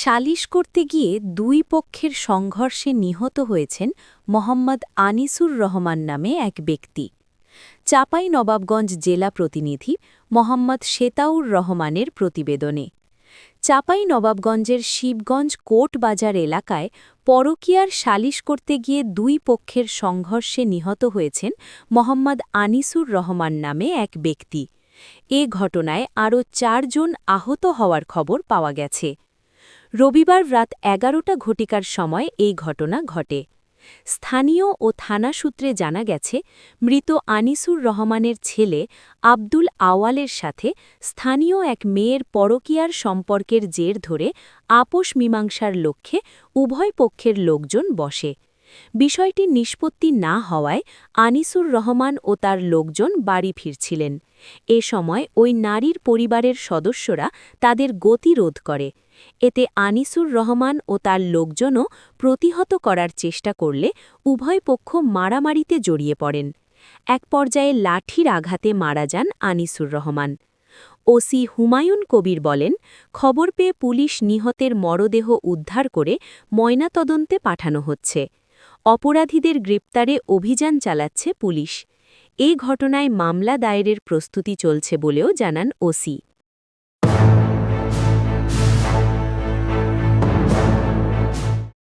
সালিশ করতে গিয়ে দুই পক্ষের সংঘর্ষে নিহত হয়েছেন মোহাম্মদ আনিসুর রহমান নামে এক ব্যক্তি। চাঁপাইনবাবগঞ্জ জেলা প্রতিনিধি মোহাম্মদ শেতাউর রহমানের প্রতিবেদনে। চাঁপাইনবাবগঞ্জের শিবগঞ্জ কোট বাজার এলাকায় পরকীয়ার সালিশ করতে গিয়ে দুই পক্ষের সংঘর্ষে নিহত হয়েছেন মোহাম্মদ আনিসুর রহমান নামে এক ব্যক্তি। এ ঘটনায় আরও ৪ জন আহত হওয়ার খবর পাওয়া গেছে। রবিবার রাত ১১টা ঘটিকার সময় এই ঘটনা ঘটে। স্থানীয় ও থানা সূত্রে জানা গেছে, মৃত আনিসুর রহমানের ছেলে আব্দুল আওয়ালের সাথে স্থানীয় এক মেয়ের পরকীয়ার সম্পর্কের জের ধরে আপোষ মীমাংসার লক্ষ্যে উভয় পক্ষের লোকজন বসে। বিষয়টি নিষ্পত্তি না হওয়ায় আনিসুর রহমান ও তার লোকজন বাড়ি ফিরছিলেন। এ সময় ওই নারীর পরিবারের সদস্যরা তাদের গতিরোধ করে। এতে আনিসুর রহমান ও তার লোকজনও প্রতিহত করার চেষ্টা করলে উভয় পক্ষ মারামারিতে জড়িয়ে পড়েন। এক পর্যায়ে লাঠির আঘাতে মারা যান আনিসুর রহমান। ওসি হুমায়ুন কবির বলেন, খবর পেয়ে পুলিশ নিহতের মরদেহ উদ্ধার করে ময়নাতদন্তে পাঠানো হচ্ছে। অপরাধীদের গ্রেপ্তারে অভিযান চালাচ্ছে পুলিশ। এ ঘটনায় মামলা দায়েরের প্রস্তুতি চলছে বলেও জানান ওসি।